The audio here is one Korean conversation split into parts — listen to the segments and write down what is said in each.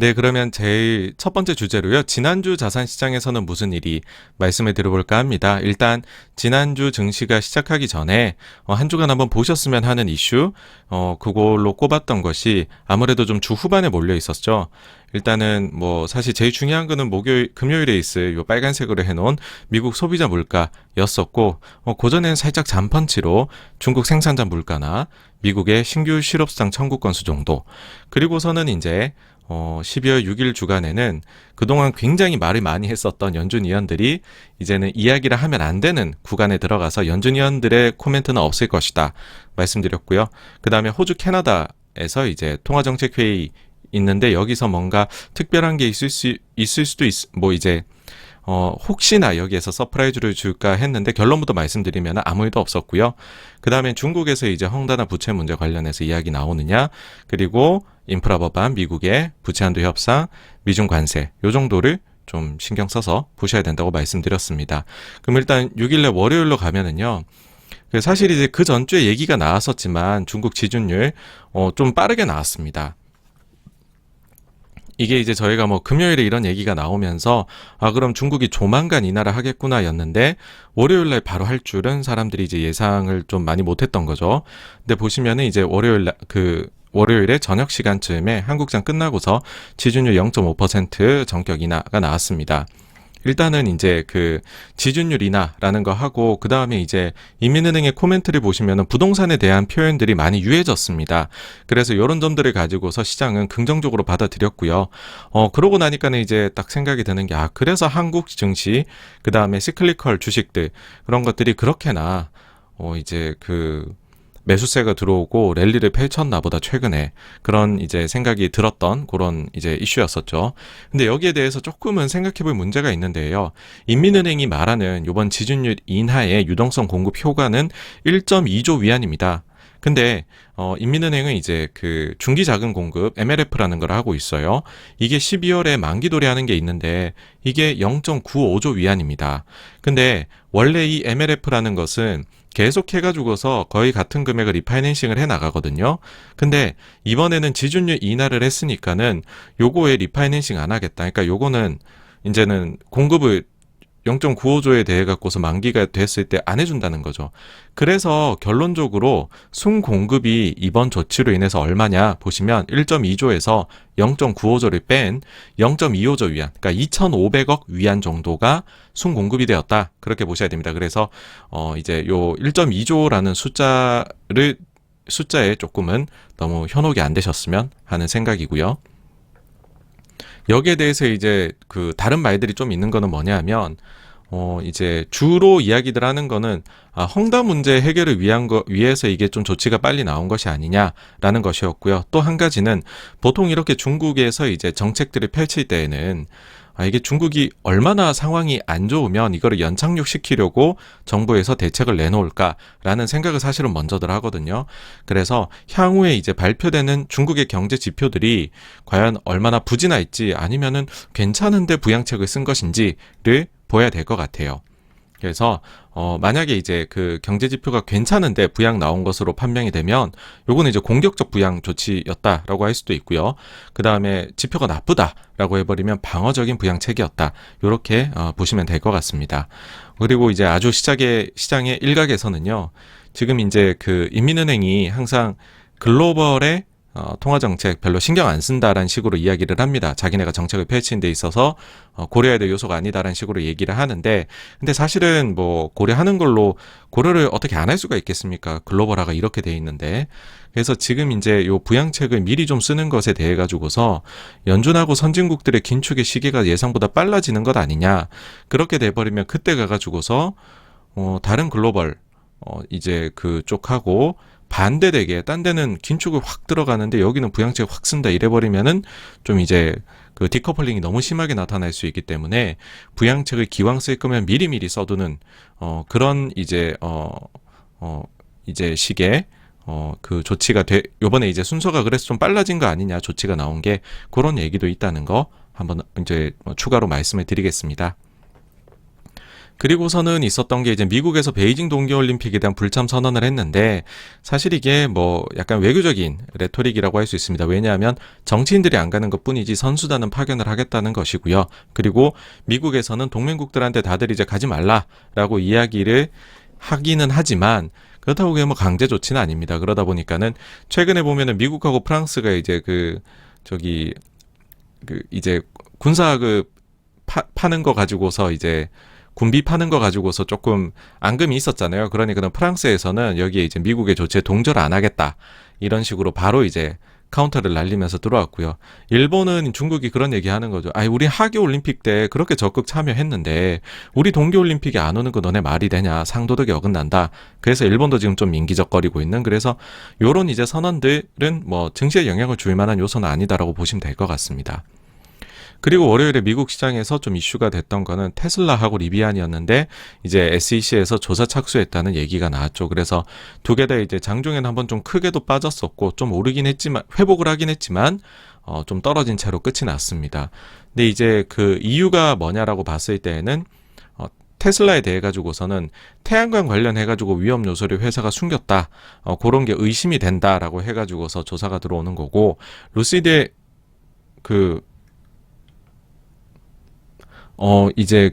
네, 그러면 제일 첫 번째 주제로요. 지난주 자산시장에서는 무슨 일이 말씀을 드려볼까 합니다. 일단 지난주 증시가 시작하기 전에 한 주간 한번 보셨으면 하는 이슈, 그걸로 꼽았던 것이 아무래도 좀 주 후반에 몰려 있었죠. 일단은 뭐 사실 제일 중요한 거는 금요일에 있을 요 빨간색으로 해놓은 미국 소비자 물가였었고, 그전에는 살짝 잔펀치로 중국 생산자 물가나 미국의 신규 실업수당 청구 건수 정도, 그리고서는 이제 12월 6일 주간에는 그동안 굉장히 말을 많이 했었던 연준 위원들이 이제는 이야기를 하면 안 되는 구간에 들어가서 연준 위원들의 코멘트는 없을 것이다 말씀드렸고요. 그 다음에 호주 캐나다에서 이제 통화정책회의 있는데 여기서 뭔가 특별한 게 있을 수도 뭐 이제 혹시나 여기에서 서프라이즈를 줄까 했는데 결론부터 말씀드리면 아무 일도 없었고요. 그 다음에 중국에서 이제 헝다나 부채 문제 관련해서 이야기 나오느냐, 그리고 인프라 법안, 미국의 부채 한도 협상, 미중 관세, 요 정도를 좀 신경 써서 보셔야 된다고 말씀드렸습니다. 그럼 일단 6일날 월요일로 가면은요. 사실 이제 그 전주에 얘기가 나왔었지만 중국 지준율 좀 빠르게 나왔습니다. 이게 이제 저희가 뭐 금요일에 이런 얘기가 나오면서 그럼 중국이 조만간 인하를 하겠구나 였는데 월요일날 바로 할 줄은 사람들이 이제 예상을 좀 많이 못했던 거죠. 근데 보시면은 이제 월요일에 저녁 시간쯤에 한국장 끝나고서 지준율 0.5% 전격 인하가 나왔습니다. 일단은 이제 그 지준율 인하라는 거 하고 그 다음에 이제 인민은행의 코멘트를 보시면은 부동산에 대한 표현들이 많이 유해졌습니다. 그래서 이런 점들을 가지고서 시장은 긍정적으로 받아들였고요. 그러고 나니까는 이제 딱 생각이 드는 게 그래서 한국 증시 그 다음에 시클리컬 주식들 그런 것들이 그렇게나 이제 매수세가 들어오고 랠리를 펼쳤나 보다 최근에 그런 이제 생각이 들었던 그런 이제 이슈였었죠. 근데 여기에 대해서 조금은 생각해볼 문제가 있는데요. 인민은행이 말하는 이번 지준율 인하의 유동성 공급 효과는 1.2조 위안입니다. 근데 인민은행은 이제 그 중기자금 공급 MLF라는 걸 하고 있어요. 이게 12월에 만기 도래하는 게 있는데 이게 0.95조 위안입니다. 근데 원래 이 MLF라는 것은 계속 해가지고서 거의 같은 금액을 리파이낸싱을 해 나가거든요. 근데 이번에는 지준율 인하를 했으니까는 요거에 리파이낸싱 안 하겠다. 그러니까 요거는 이제는 공급을 0.95조에 대해 갖고서 만기가 됐을 때 안 해준다는 거죠. 그래서 결론적으로 순공급이 이번 조치로 인해서 얼마냐 보시면 1.2조에서 0.95조를 뺀 0.25조 위안, 그러니까 2,500억 위안 정도가 순공급이 되었다. 그렇게 보셔야 됩니다. 그래서 이제 요 1.2조라는 숫자에 조금은 너무 현혹이 안 되셨으면 하는 생각이고요. 여기에 대해서 이제 그 다른 말들이 좀 있는 거는 뭐냐면 이제 주로 이야기들 하는 거는 헝다 문제 해결을 위해서 이게 좀 조치가 빨리 나온 것이 아니냐라는 것이었고요. 또 한 가지는 보통 이렇게 중국에서 이제 정책들을 펼칠 때에는 이게 중국이 얼마나 상황이 안 좋으면 이거를 연착륙시키려고 정부에서 대책을 내놓을까라는 생각을 사실은 먼저들 하거든요. 그래서 향후에 이제 발표되는 중국의 경제 지표들이 과연 얼마나 부진하 있지 아니면은 괜찮은데 부양책을 쓴 것인지를 보아야 될 것 같아요. 그래서 만약에 이제 그 경제 지표가 괜찮은데 부양 나온 것으로 판명이 되면 요거는 이제 공격적 부양 조치였다라고 할 수도 있고요. 그 다음에 지표가 나쁘다라고 해버리면 방어적인 부양책이었다. 요렇게 보시면 될 것 같습니다. 그리고 이제 아주 시장의 일각에서는요. 지금 이제 그 인민은행이 항상 글로벌의 통화정책 별로 신경 안 쓴다라는 식으로 이야기를 합니다. 자기네가 정책을 펼치는 데 있어서 고려해야 될 요소가 아니다라는 식으로 얘기를 하는데 근데 사실은 뭐 고려하는 걸로 고려를 어떻게 안 할 수가 있겠습니까? 글로벌화가 이렇게 돼 있는데 그래서 지금 이제 요 부양책을 미리 좀 쓰는 것에 대해 가지고서 연준하고 선진국들의 긴축의 시기가 예상보다 빨라지는 것 아니냐 그렇게 돼버리면 그때 가가지고서 다른 글로벌 이제 그쪽하고 반대되게 딴 데는 긴축을 확 들어가는데 여기는 부양책 확 쓴다 이래버리면은 좀 이제 그 디커플링이 너무 심하게 나타날 수 있기 때문에 부양책을 기왕 쓸 거면 미리미리 써두는 그런 이제 이제 식의 그 조치가 요번에 이제 순서가 그래서 좀 빨라진 거 아니냐 조치가 나온 게 그런 얘기도 있다는 거 한번 이제 추가로 말씀을 드리겠습니다. 그리고서는 있었던 게 이제 미국에서 베이징 동계올림픽에 대한 불참 선언을 했는데 사실 이게 뭐 약간 외교적인 레토릭이라고 할 수 있습니다. 왜냐하면 정치인들이 안 가는 것뿐이지 선수단은 파견을 하겠다는 것이고요. 그리고 미국에서는 동맹국들한테 다들 이제 가지 말라라고 이야기를 하기는 하지만 그렇다고 그게 뭐 강제 조치는 아닙니다. 그러다 보니까는 최근에 보면은 미국하고 프랑스가 이제 이제 군사 파는 거 가지고서 이제 군비 파는 거 가지고서 조금 앙금이 있었잖아요. 그러니까 프랑스에서는 여기에 이제 미국의 조치에 동조를 안 하겠다. 이런 식으로 바로 이제 카운터를 날리면서 들어왔고요. 일본은 중국이 그런 얘기 하는 거죠. 아니, 우리 하계올림픽 때 그렇게 적극 참여했는데 우리 동계올림픽에 안 오는 거 너네 말이 되냐. 상도덕에 어긋난다. 그래서 일본도 지금 좀 민기적거리고 있는, 그래서 요런 이제 선언들은 뭐 증시에 영향을 줄 만한 요소는 아니다라고 보시면 될 것 같습니다. 그리고 월요일에 미국 시장에서 좀 이슈가 됐던 거는 테슬라하고 리비안이었는데 이제 SEC에서 조사 착수했다는 얘기가 나왔죠. 그래서 두 개 다 이제 장중에는 한번 좀 크게도 빠졌었고 좀 오르긴 했지만 회복을 하긴 했지만 좀 떨어진 채로 끝이 났습니다. 근데 이제 그 이유가 뭐냐라고 봤을 때에는 테슬라에 대해 가지고서는 태양광 관련해 가지고 위험 요소를 회사가 숨겼다. 그런 게 의심이 된다라고 해 가지고서 조사가 들어오는 거고, 루시드의 이제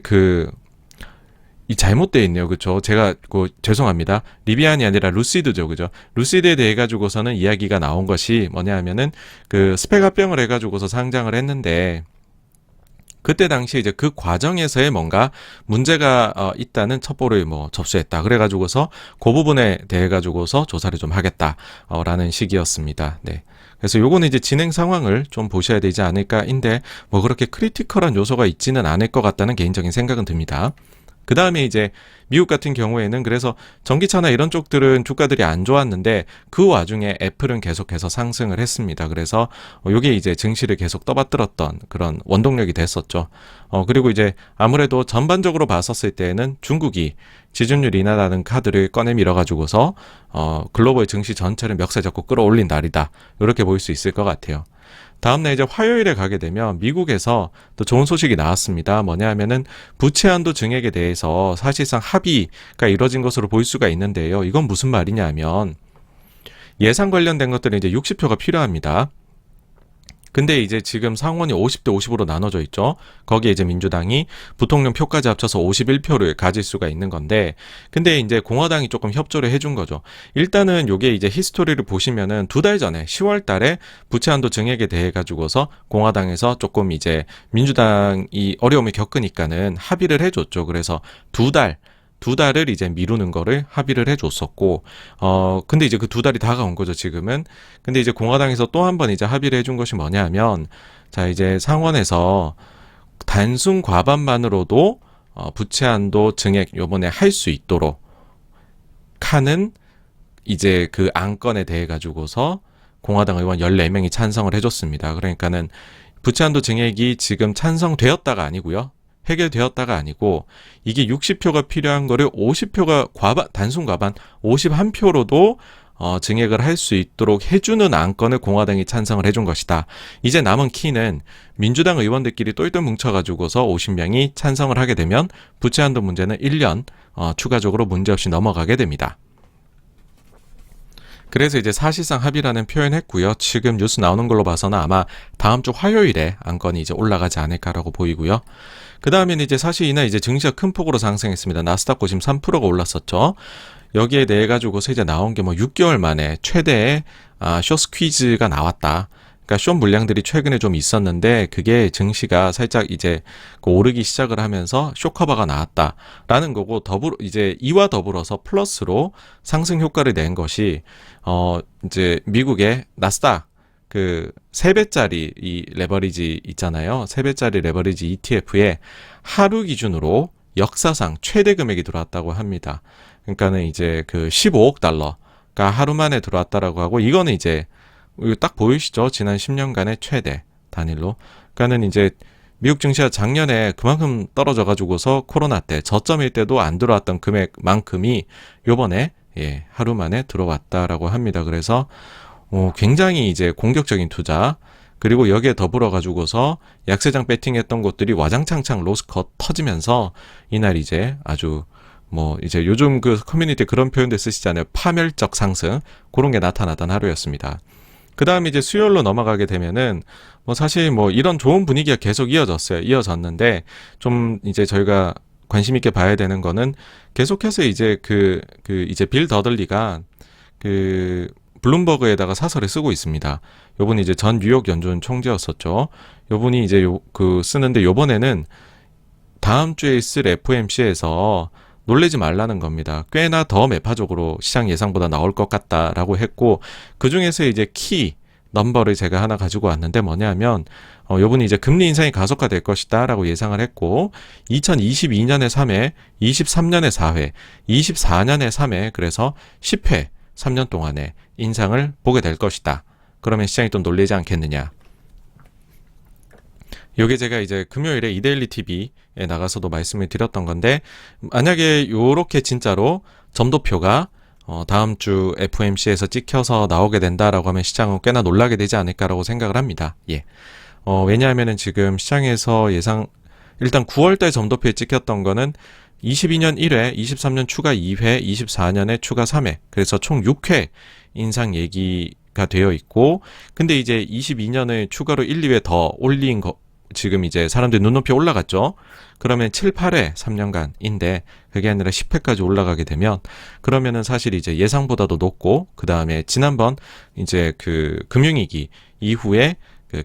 이 잘못되어 있네요. 그쵸? 제가, 죄송합니다. 리비안이 아니라 루시드죠. 그죠? 루시드에 대해 가지고서는 이야기가 나온 것이 뭐냐 하면은, 스펙 합병을 해가지고서 상장을 했는데, 그때 당시에 이제 그 과정에서의 뭔가 문제가 있다는 첩보를 뭐 접수했다. 그래가지고서 그 부분에 대해 가지고서 조사를 좀 하겠다라는 식이었습니다. 네. 그래서 요거는 이제 진행 상황을 좀 보셔야 되지 않을까인데 뭐 그렇게 크리티컬한 요소가 있지는 않을 것 같다는 개인적인 생각은 듭니다. 그 다음에 이제 미국 같은 경우에는 그래서 전기차나 이런 쪽들은 주가들이 안 좋았는데 그 와중에 애플은 계속해서 상승을 했습니다. 그래서 요게 이제 증시를 계속 떠받들었던 그런 원동력이 됐었죠. 그리고 이제 아무래도 전반적으로 봤었을 때에는 중국이 지준율 인하라는 카드를 꺼내 밀어가지고서 글로벌 증시 전체를 멱살 잡고 끌어올린 날이다. 이렇게 보일 수 있을 것 같아요. 다음날 이제 화요일에 가게 되면 미국에서 또 좋은 소식이 나왔습니다. 뭐냐 하면은 부채 한도 증액에 대해서 사실상 합의가 이뤄진 것으로 볼 수가 있는데요. 이건 무슨 말이냐 하면 예산 관련된 것들은 이제 60표가 필요합니다. 근데 이제 지금 상원이 50대 50으로 나눠져 있죠. 거기에 이제 민주당이 부통령 표까지 합쳐서 51표를 가질 수가 있는 건데, 근데 이제 공화당이 조금 협조를 해준 거죠. 일단은 요게 이제 히스토리를 보시면은 두 달 전에 10월 달에 부채 한도 증액에 대해 가지고서 공화당에서 조금 이제 민주당이 어려움을 겪으니까는 합의를 해줬죠. 그래서 두 달을 이제 미루는 거를 합의를 해줬었고, 근데 이제 그 두 달이 다가온 거죠, 지금은. 근데 이제 공화당에서 또 한 번 이제 합의를 해준 것이 뭐냐 하면, 자, 이제 상원에서 단순 과반만으로도, 부채 한도 증액 요번에 할 수 있도록 하는 이제 그 안건에 대해 가지고서 공화당 의원 14명이 찬성을 해줬습니다. 그러니까는 부채 한도 증액이 지금 찬성되었다가 아니고요. 해결되었다가 아니고 이게 60표가 필요한 거를 50표가 단순 과반 51표로도 증액을 할 수 있도록 해주는 안건을 공화당이 찬성을 해준 것이다. 이제 남은 키는 민주당 의원들끼리 똘똘 뭉쳐가지고서 50명이 찬성을 하게 되면 부채 한도 문제는 1년 추가적으로 문제없이 넘어가게 됩니다. 그래서 이제 사실상 합의라는 표현했고요. 지금 뉴스 나오는 걸로 봐서는 아마 다음 주 화요일에 안건이 이제 올라가지 않을까라고 보이고요. 그 다음에는 이제 사실 이날 이제 증시가 큰 폭으로 상승했습니다. 나스닥 50 3%가 올랐었죠. 여기에 대해 가지고서 이제 나온 게 뭐 6개월 만에 최대의 숏 스퀴즈가 나왔다. 그러니까 숏 물량들이 최근에 좀 있었는데 그게 증시가 살짝 이제 오르기 시작을 하면서 숏 커버가 나왔다라는 거고, 이제 이와 더불어서 플러스로 상승 효과를 낸 것이 이제 미국의 나스닥 3배짜리 이 레버리지 있잖아요. 3배짜리 레버리지 ETF에 하루 기준으로 역사상 최대 금액이 들어왔다고 합니다. 그러니까는 이제 15억 달러가 하루 만에 들어왔다라고 하고, 이거는 이제 이거 딱 보이시죠? 지난 10년간의 최대 단일로. 그러니까는 이제 미국 증시가 작년에 그만큼 떨어져가지고서 코로나 때 저점일 때도 안 들어왔던 금액만큼이 요번에 하루 만에 들어왔다라고 합니다. 그래서 굉장히 이제 공격적인 투자, 그리고 여기에 더불어 가지고서 약세장 배팅했던 곳들이 와장창창 로스컷 터지면서 이날 이제 아주 뭐 이제 요즘 그 커뮤니티에 그런 표현들 쓰시잖아요. 파멸적 상승, 그런 게 나타나던 하루였습니다. 그 다음에 이제 수요일로 넘어가게 되면은 뭐 사실 뭐 이런 좋은 분위기가 계속 이어졌는데 좀 이제 저희가 관심 있게 봐야 되는 거는 계속해서 이제 이제 빌 더들리가 블룸버그에다가 사설을 쓰고 있습니다. 요분이 이제 전 뉴욕 연준 총재였었죠. 요분이 이제 쓰는데 요번에는 다음 주에 있을 FOMC에서 놀라지 말라는 겁니다. 꽤나 더 매파적으로 시장 예상보다 나올 것 같다라고 했고, 그 중에서 이제 키 넘버를 제가 하나 가지고 왔는데 뭐냐면 요분이 이제 금리 인상이 가속화될 것이다라고 예상을 했고 2022년에 3회, 23년에 4회, 24년에 3회, 그래서 10회 3년 동안에 인상을 보게 될 것이다. 그러면 시장이 좀 놀라지 않겠느냐. 요게 제가 이제 금요일에 이데일리 TV에 나가서도 말씀을 드렸던 건데, 만약에 요렇게 진짜로 점도표가 다음 주 FOMC에서 찍혀서 나오게 된다라고 하면 시장은 꽤나 놀라게 되지 않을까라고 생각을 합니다. 예. 왜냐하면은 지금 시장에서 일단 9월달 점도표에 찍혔던 거는 22년 1회, 23년 추가 2회, 24년에 추가 3회. 그래서 총 6회 인상 얘기가 되어 있고, 근데 이제 22년을 추가로 1, 2회 더 올린 거, 지금 이제 사람들이 눈높이 올라갔죠. 그러면 7, 8회 3년간인데 그게 아니라 10회까지 올라가게 되면 그러면은 사실 이제 예상보다도 높고, 그 다음에 지난번 이제 금융위기 이후에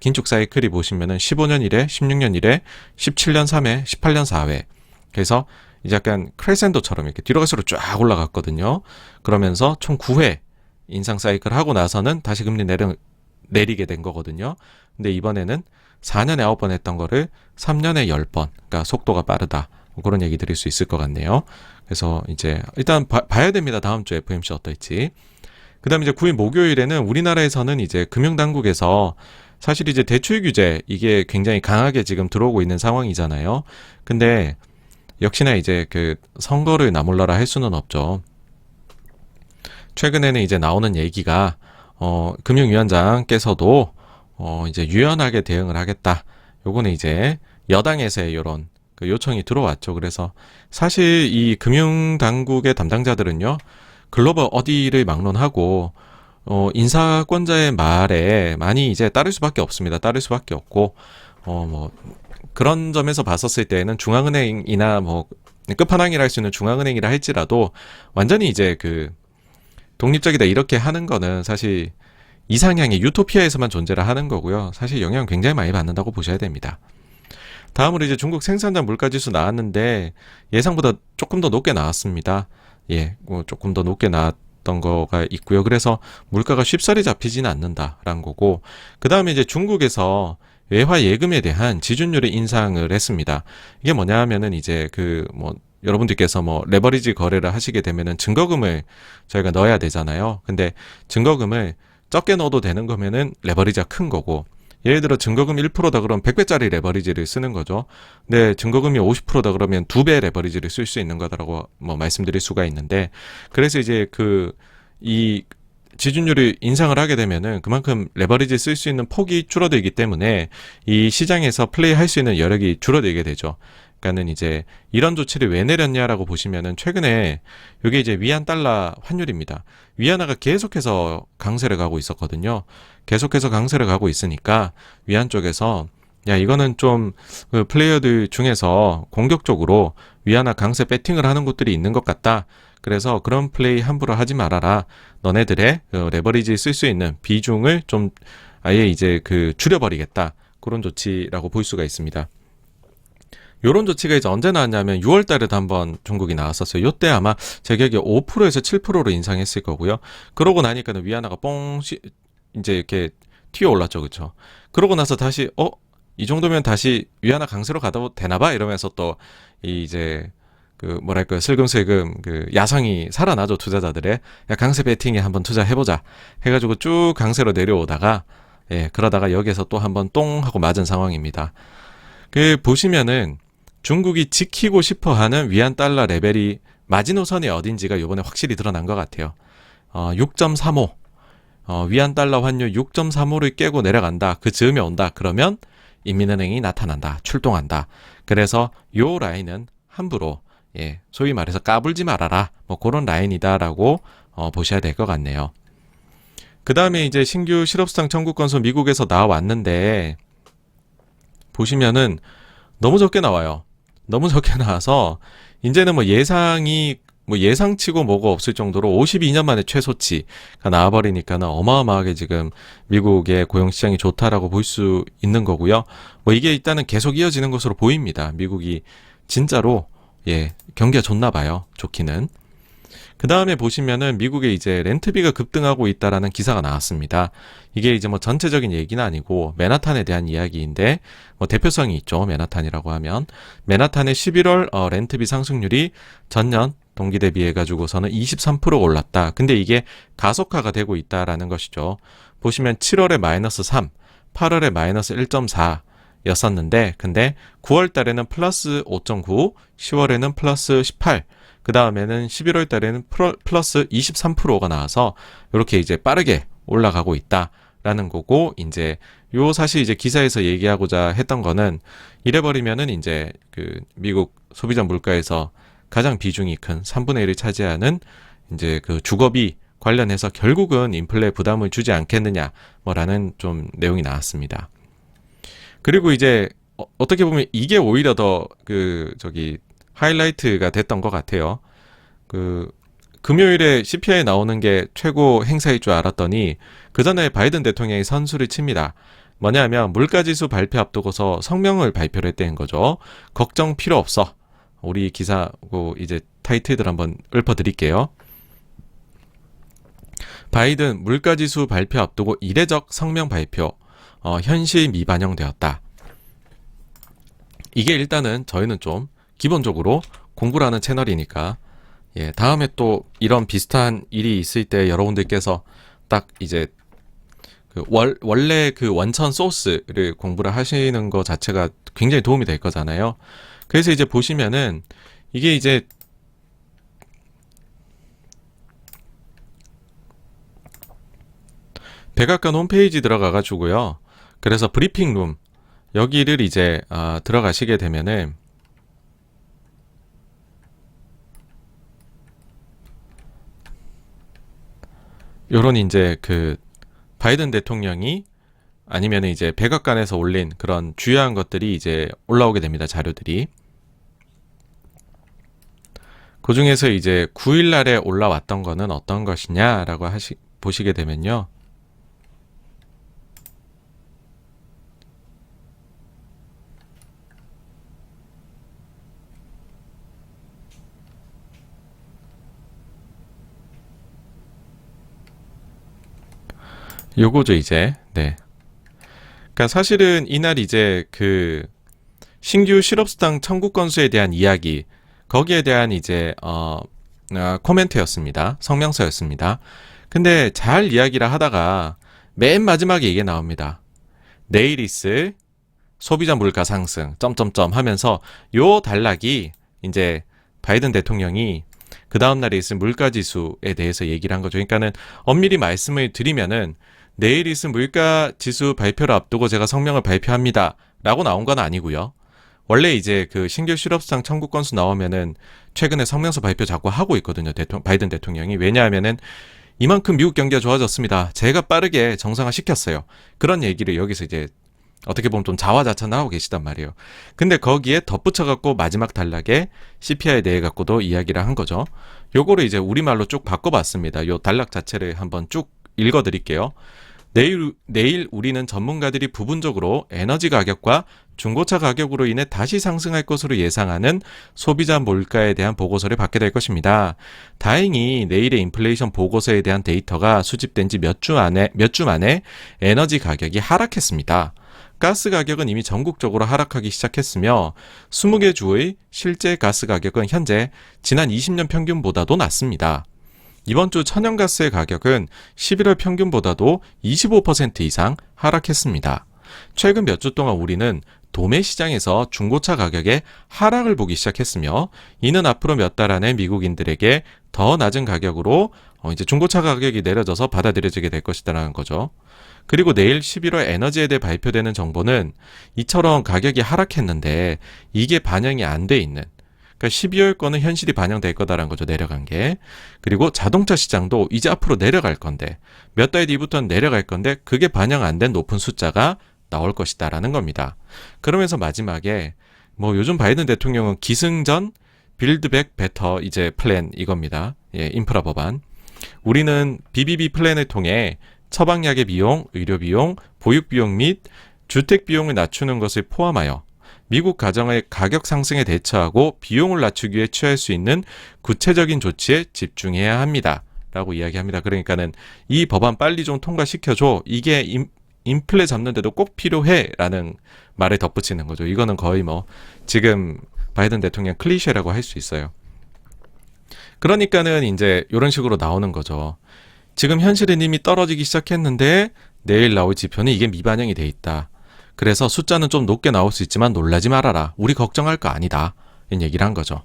긴축 사이클이 보시면은 15년 1회, 16년 1회, 17년 3회, 18년 4회. 그래서 이제 약간 크레센도처럼 이렇게 뒤로 갈수록 쫙 올라갔거든요. 그러면서 총 9회 인상 사이클 하고 나서는 다시 금리 내리게 된 거거든요. 근데 이번에는 4년에 9번 했던 거를 3년에 10번. 그러니까 속도가 빠르다. 뭐 그런 얘기 드릴 수 있을 것 같네요. 그래서 이제 일단 봐야 됩니다. 다음 주 FOMC 어떨지. 그 다음에 이제 9일 목요일에는 우리나라에서는 이제 금융당국에서 사실 이제 대출 규제 이게 굉장히 강하게 지금 들어오고 있는 상황이잖아요. 근데 역시나 이제 선거를 나몰라라 할 수는 없죠. 최근에는 이제 나오는 얘기가 금융위원장께서도 이제 유연하게 대응을 하겠다. 요거는 이제 여당에서의 이런 요청이 들어왔죠. 그래서 사실 이 금융당국의 담당자들은요, 글로벌 어디를 막론하고 인사권자의 말에 많이 이제 따를 수밖에 없습니다. 따를 수밖에 없고 뭐 그런 점에서 봤었을 때에는 중앙은행이나 뭐 끝판왕이라 할 수 있는 중앙은행이라 할지라도 완전히 이제 독립적이다 이렇게 하는 거는 사실 이상향의 유토피아에서만 존재를 하는 거고요. 사실 영향 굉장히 많이 받는다고 보셔야 됩니다. 다음으로 이제 중국 생산자 물가지수 나왔는데 예상보다 조금 더 높게 나왔습니다. 예, 조금 더 높게 나왔던 거가 있고요. 그래서 물가가 쉽사리 잡히지는 않는다라는 거고, 그 다음에 이제 중국에서 외화 예금에 대한 지준율의 인상을 했습니다. 이게 뭐냐 하면은 이제 여러분들께서 뭐 레버리지 거래를 하시게 되면은 증거금을 저희가 넣어야 되잖아요. 근데 증거금을 적게 넣어도 되는 거면은 레버리지가 큰 거고, 예를 들어 증거금 1%다 그러면 100배짜리 레버리지를 쓰는 거죠. 근데 증거금이 50%다 그러면 2배 레버리지를 쓸 수 있는 거다라고 뭐 말씀드릴 수가 있는데, 그래서 이제 이 지준율을 인상을 하게 되면은 그만큼 레버리지 쓸 수 있는 폭이 줄어들기 때문에 이 시장에서 플레이할 수 있는 여력이 줄어들게 되죠. 그러니까는 이제 이런 조치를 왜 내렸냐라고 보시면은 최근에 이게 이제 위안 달러 환율입니다. 위안화가 계속해서 강세를 가고 있었거든요. 계속해서 강세를 가고 있으니까 위안 쪽에서 야, 이거는 좀 플레이어들 중에서 공격적으로 위안화 강세 배팅을 하는 곳들이 있는 것 같다. 그래서 그런 플레이 함부로 하지 말아라. 너네들의 레버리지 쓸 수 있는 비중을 좀 아예 이제 줄여버리겠다. 그런 조치라고 볼 수가 있습니다. 요런 조치가 이제 언제 나왔냐면 6월 달에도 한번 중국이 나왔었어요. 요때 아마 제 기억에 5%에서 7%로 인상했을 거고요. 그러고 나니까는 위안화가 이제 이렇게 튀어 올랐죠. 그쵸? 그러고 나서 다시 이 정도면 다시 위안화 강세로 가도 되나봐? 이러면서 또 이제 슬금슬금 야성이 살아나죠. 투자자들의. 야, 강세 베팅에 한번 투자해보자 해가지고 쭉 강세로 내려오다가, 예, 그러다가 여기에서 또 한번 똥 하고 맞은 상황입니다. 보시면은 중국이 지키고 싶어 하는 위안 달러 레벨이 마지노선이 어딘지가 요번에 확실히 드러난 것 같아요. 6.35. 위안 달러 환율 6.35를 깨고 내려간다. 그 즈음에 온다. 그러면 인민은행이 나타난다. 출동한다. 그래서 요 라인은 함부로 소위 말해서 까불지 말아라. 뭐 그런 라인이다라고 보셔야 될 것 같네요. 그 다음에 이제 신규 실업수당 청구 건수 미국에서 나왔는데 보시면은 너무 적게 나와요. 너무 적게 나와서 이제는 뭐 예상치고 뭐가 없을 정도로 52년 만에 최소치가 나와버리니까는 어마어마하게 지금 미국의 고용시장이 좋다라고 볼 수 있는 거고요. 뭐 이게 일단은 계속 이어지는 것으로 보입니다. 미국이 진짜로 경기가 좋나 봐요. 좋기는. 그 다음에 보시면은 미국의 이제 렌트비가 급등하고 있다라는 기사가 나왔습니다. 이게 이제 뭐 전체적인 얘기는 아니고 맨하탄에 대한 이야기인데 뭐 대표성이 있죠. 맨하탄이라고 하면 맨하탄의 11월 렌트비 상승률이 전년 동기 대비해 가지고서는 23%가 올랐다. 근데 이게 가속화가 되고 있다라는 것이죠. 보시면 7월에 마이너스 3, 8월에 마이너스 1.4 였었는데 근데 9월 달에는 플러스 5.9, 10월에는 플러스 18, 그 다음에는 11월 달에는 플러스 23%가 나와서 이렇게 이제 빠르게 올라가고 있다라는 거고, 이제 사실 이제 기사에서 얘기하고자 했던 거는 이래버리면은 이제 그 미국 소비자 물가에서 가장 비중이 큰 3분의 1을 차지하는 이제 그 주거비 관련해서 결국은 인플레 부담을 주지 않겠느냐 뭐라는 좀 내용이 나왔습니다. 그리고 이제 어떻게 보면 이게 오히려 더 하이라이트가 됐던 것 같아요. 금요일에 CPI 나오는 게 최고 행사일 줄 알았더니 그 전에 바이든 대통령이 선수를 칩니다. 뭐냐면 물가지수 발표 앞두고서 성명을 발표를 했다는 거죠. 걱정 필요 없어. 우리 기사고 이제 타이틀들 한번 읊어드릴게요. 바이든 물가지수 발표 앞두고 이례적 성명 발표. 현실 미반영되었다. 이게 일단은 저희는 좀 기본적으로 공부를 하는 채널이니까 다음에 또 이런 비슷한 일이 있을 때 여러분들께서 딱 이제 원래 그 원천 소스를 공부를 하시는 것 자체가 굉장히 도움이 될 거잖아요. 그래서 이제 보시면은 이게 이제 백악관 홈페이지 들어가가지고요. 그래서 브리핑룸 여기를 이제 들어가시게 되면은 요런 이제 그 바이든 대통령이 아니면 이제 백악관에서 올린 그런 주요한 것들이 이제 올라오게 됩니다. 자료들이. 그 중에서 이제 9일 날에 올라왔던 거는 어떤 것이냐라고 보시게 되면요. 요거죠, 이제. 네. 그러니까 사실은 이날 이제 그 신규 실업수당 청구 건수에 대한 이야기, 거기에 대한 이제 코멘트였습니다. 성명서였습니다. 근데 잘 이야기를 하다가 맨 마지막에 이게 나옵니다. 내일 있을 소비자 물가 상승 점점점 하면서 요 단락이 이제 바이든 대통령이 그 다음 날에 있을 물가 지수에 대해서 얘기를 한 거죠. 그러니까는 엄밀히 말씀을 드리면은 내일 있을 물가 지수 발표를 앞두고 제가 성명을 발표합니다. 라고 나온 건 아니고요. 원래 이제 그 신규 실업수당 청구 건수 나오면은 최근에 성명서 발표 자꾸 하고 있거든요. 바이든 대통령이. 왜냐하면은 이만큼 미국 경기가 좋아졌습니다. 제가 빠르게 정상화 시켰어요. 그런 얘기를 여기서 이제 어떻게 보면 좀 자화자찬을 하고 계시단 말이에요. 근데 거기에 덧붙여갖고 마지막 단락에 CPI에 대해 갖고도 이야기를 한 거죠. 요거를 이제 우리말로 쭉 바꿔봤습니다. 요 단락 자체를 한번 쭉 읽어드릴게요. 내일 우리는 전문가들이 부분적으로 에너지 가격과 중고차 가격으로 인해 다시 상승할 것으로 예상하는 소비자 물가에 대한 보고서를 받게 될 것입니다. 다행히 내일의 인플레이션 보고서에 대한 데이터가 수집된 지 몇 주 만에 에너지 가격이 하락했습니다. 가스 가격은 이미 전국적으로 하락하기 시작했으며 20개 주의 실제 가스 가격은 현재 지난 20년 평균보다도 낮습니다. 이번 주 천연가스의 가격은 11월 평균보다도 25% 이상 하락했습니다. 최근 몇 주 동안 우리는 도매 시장에서 중고차 가격의 하락을 보기 시작했으며 이는 앞으로 몇 달 안에 미국인들에게 더 낮은 가격으로 이제 중고차 가격이 내려져서 받아들여지게 될 것이다라는 거죠. 그리고 내일 11월 에너지에 대해 발표되는 정보는 이처럼 가격이 하락했는데 이게 반영이 안 돼 있는, 그러니까 12월 거는 현실이 반영될 거다라는 거죠. 내려간 게. 그리고 자동차 시장도 이제 앞으로 내려갈 건데 몇 달 뒤부터는 내려갈 건데 그게 반영 안 된 높은 숫자가 나올 것이다라는 겁니다. 그러면서 마지막에 뭐 요즘 바이든 대통령은 기승전 빌드백 베터 이제 플랜 이겁니다. 예, 인프라 법안. 우리는 BBB 플랜을 통해 처방약의 비용, 의료 비용, 보육 비용 및 주택 비용을 낮추는 것을 포함하여 미국 가정의 가격 상승에 대처하고 비용을 낮추기 위해 취할 수 있는 구체적인 조치에 집중해야 합니다. 라고 이야기합니다. 그러니까는 이 법안 빨리 좀 통과시켜줘. 이게 인플레 잡는데도 꼭 필요해. 라는 말을 덧붙이는 거죠. 이거는 거의 뭐 지금 바이든 대통령 클리셰라고 할 수 있어요. 그러니까는 이제 이런 식으로 나오는 거죠. 지금 현실은 이미 떨어지기 시작했는데 내일 나올 지표는 이게 미반영이 돼 있다. 그래서 숫자는 좀 높게 나올 수 있지만 놀라지 말아라. 우리 걱정할 거 아니다. 이런 얘기를 한 거죠.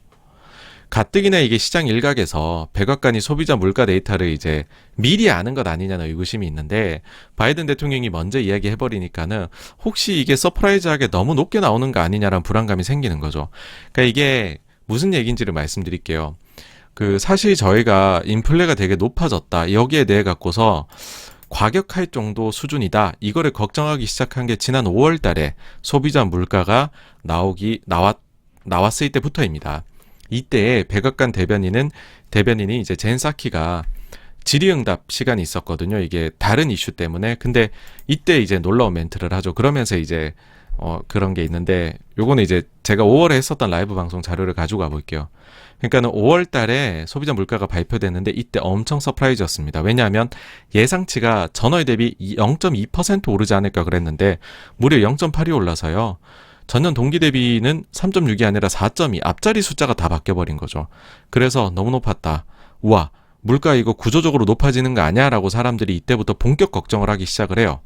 가뜩이나 이게 시장 일각에서 백악관이 소비자 물가 데이터를 이제 미리 아는 것 아니냐는 의구심이 있는데 바이든 대통령이 먼저 이야기해버리니까는 혹시 이게 서프라이즈하게 너무 높게 나오는 거 아니냐라는 불안감이 생기는 거죠. 그러니까 이게 무슨 얘기인지를 말씀드릴게요. 사실 저희가 인플레가 되게 높아졌다. 여기에 대해 갖고서 과격할 정도 수준이다. 이거를 걱정하기 시작한 게 지난 5월 달에 소비자 물가가 나왔을 때부터입니다. 이때 백악관 대변인이 이제 젠 사키가 질의응답 시간이 있었거든요. 이게 다른 이슈 때문에. 근데 이때 이제 놀라운 멘트를 하죠. 그러면서 이제 그런 게 있는데 요거는 이제 제가 5월에 했었던 라이브 방송 자료를 가지고 가볼게요. 그러니까는 5월 달에 소비자 물가가 발표됐는데 이때 엄청 서프라이즈였습니다. 왜냐하면 예상치가 전월 대비 0.2% 오르지 않을까 그랬는데 무려 0.8이 올라서요. 전년 동기 대비는 3.6이 아니라 4.2, 앞자리 숫자가 다 바뀌어버린 거죠. 그래서 너무 높았다. 우와, 물가 이거 구조적으로 높아지는 거 아니야? 라고 사람들이 이때부터 본격 걱정을 하기 시작을 해요.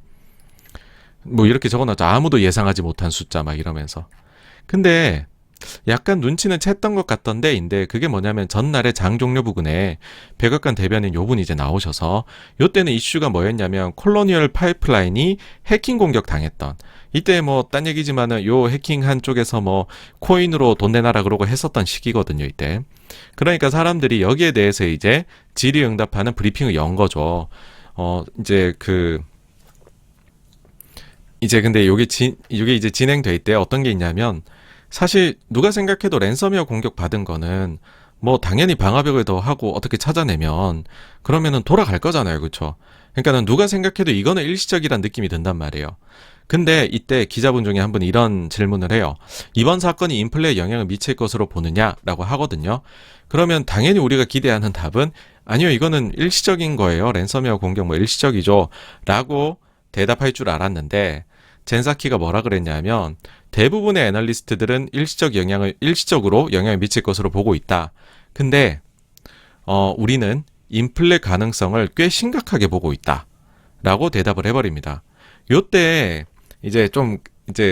뭐 이렇게 적어놨죠. 아무도 예상하지 못한 숫자 막 이러면서. 근데 약간 눈치는 챘던 것 같던데 그게 뭐냐면 전날에 장 종료 부근에 백악관 대변인 요 분이 이제 나오셔서 요때는 이슈가 뭐였냐면 콜로니얼 파이프라인이 해킹 공격 당했던, 이때 뭐 딴 얘기지만은 요 해킹한 쪽에서 뭐 코인으로 돈 내놔라 그러고 했었던 시기거든요. 이때. 그러니까 사람들이 여기에 대해서 이제 질의응답하는 브리핑을 연 거죠. 이제 근데 요게 이제 진행돼 있대. 어떤 게 있냐면 사실 누가 생각해도 랜섬웨어 공격 받은 거는 뭐 당연히 방화벽을 더 하고 어떻게 찾아내면 그러면은 돌아갈 거잖아요. 그렇죠? 그러니까는 누가 생각해도 이거는 일시적이란 느낌이 든단 말이에요. 근데 이때 기자분 중에 한 분이 이런 질문을 해요. 이번 사건이 인플레에 영향을 미칠 것으로 보느냐라고 하거든요. 그러면 당연히 우리가 기대하는 답은 아니요, 이거는 일시적인 거예요. 랜섬웨어 공격 뭐 일시적이죠. 라고 대답할 줄 알았는데 젠사키가 뭐라 그랬냐면 대부분의 애널리스트들은 일시적으로 영향을 미칠 것으로 보고 있다. 근데 우리는 인플레 가능성을 꽤 심각하게 보고 있다. 라고 대답을 해버립니다. 요때 이제